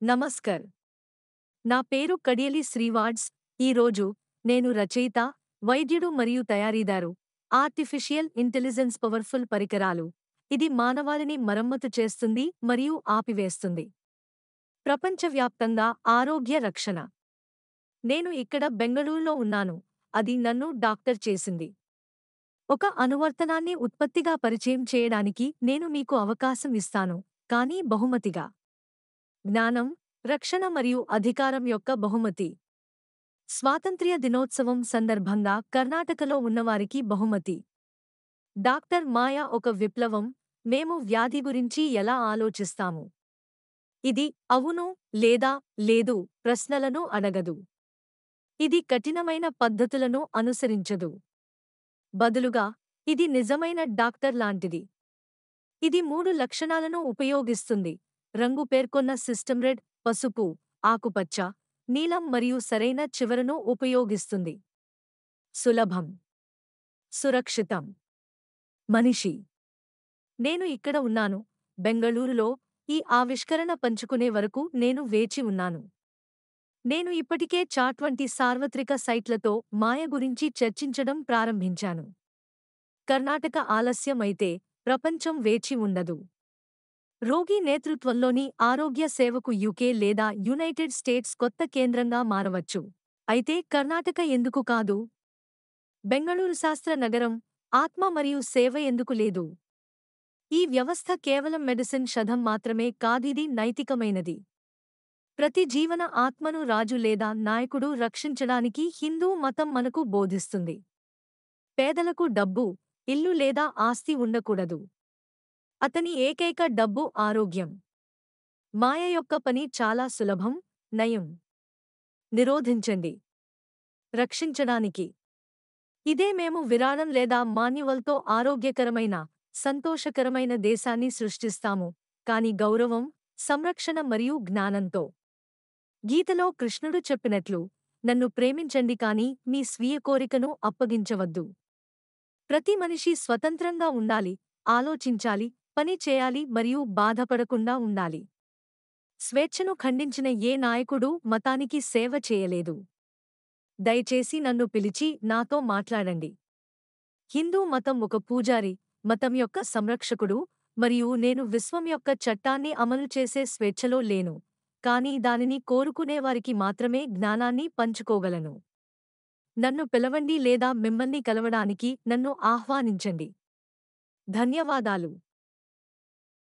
నమస్కర్. నా పేరు కడియలి శ్రీవాడ్స్. ఈరోజు నేను రచయిత, వైద్యుడు మరియు తయారీదారు. ఆర్టిఫిషియల్ ఇంటెలిజెన్స్ పవర్ఫుల్ పరికరాలు. ఇది మానవాళిని మరమ్మతు చేస్తుంది మరియు ఆపివేస్తుంది. ప్రపంచవ్యాప్తంగా ఆరోగ్య రక్షణ. నేను ఇక్కడ బెంగళూరులో ఉన్నాను. అది నన్ను డాక్టర్ చేసింది. ఒక అనువర్తనాన్ని ఉత్పత్తిగా పరిచయం చేయడానికి నేను మీకు అవకాశం ఇస్తాను, కానీ బహుమతిగా జ్ఞానం, రక్షణ మరియు అధికారం యొక్క బహుమతి. స్వాతంత్ర్య దినోత్సవం సందర్భంగా కర్ణాటకలో ఉన్నవారికి బహుమతి. డాక్టర్ మాయా ఒక విప్లవం. మేము వ్యాధి గురించి ఎలా ఆలోచిస్తాము. ఇది అవును లేదా లేదు ప్రశ్నలను అడగదు. ఇది కఠినమైన పద్ధతులను అనుసరించదు. బదులుగా, ఇది నిజమైన డాక్టర్ లాంటిది. ఇది 3 లక్షణాలను ఉపయోగిస్తుంది: రంగు పేర్కొన్న సిస్టమ్ రెడ్, పసుపు, ఆకుపచ్చ, నీలం మరియు సరైన చివరను ఉపయోగిస్తుంది. సులభం, సురక్షితం. మనిషి. నేను ఇక్కడ ఉన్నాను, బెంగళూరులో. ఈ ఆవిష్కరణ పంచుకునే వరకు నేను వేచి ఉన్నాను. నేను ఇప్పటికే చాట్ వంటి సార్వత్రిక సైట్లతో మాయ గురించి చర్చించడం ప్రారంభించాను. కర్ణాటక ఆలస్యం అయితే ప్రపంచం వేచి ఉండదు. రోగి నేతృత్వంలోని ఆరోగ్య సేవకు యూకే లేదా యునైటెడ్ స్టేట్స్ కొత్త కేంద్రంగా మారవచ్చు. అయితే కర్ణాటక ఎందుకు కాదు? బెంగళూరు శాస్త్ర నగరం, ఆత్మ మరియు సేవ ఎందుకు లేదు? ఈ వ్యవస్థ కేవలం మెడిసిన్ షధం మాత్రమే కాదిది నైతికమైనది. ప్రతి జీవన ఆత్మను రాజు లేదా నాయకుడు రక్షించడానికి హిందూ మతం మనకు బోధిస్తుంది. పేదలకు డబ్బు, ఇల్లు లేదా ఆస్తి ఉండకూడదు. అతని ఏకైక డబ్బు ఆరోగ్యం. మాయ యొక్క పని చాలా సులభం: నయం. నిరోధించండి. రక్షించడానికి. ఇదే మేము విరాళం లేదా మాన్యువల్తో ఆరోగ్యకరమైన, సంతోషకరమైన దేశాన్ని సృష్టిస్తాము, కాని గౌరవం, సంరక్షణ మరియు జ్ఞానంతో. గీతలో కృష్ణుడు చెప్పినట్లు, నన్ను ప్రేమించండి కాని మీ స్వీయ కోరికను అప్పగించవద్దు. ప్రతి మనిషి స్వతంత్రంగా ఉండాలి, ఆలోచించాలి, పని చేయాలి మరియు బాధపడకుండా ఉండాలి. స్వేచ్ఛను ఖండించిన ఏ నాయకుడూ మతానికి సేవ చేయలేదు. దయచేసి నన్ను పిలిచి నాతో మాట్లాడండి. హిందూ మతం ఒక పూజారి, మతం యొక్క సంరక్షకుడు, మరియు నేను విశ్వం యొక్క చట్టాన్ని అమలు చేసే స్వేచ్ఛలో లేను, కానీ దానిని కోరుకునేవారికి మాత్రమే జ్ఞానాన్ని పంచుకోగలను. నన్ను పిలవండి లేదా మిమ్మల్ని కలవడానికి నన్ను ఆహ్వానించండి. ధన్యవాదాలు.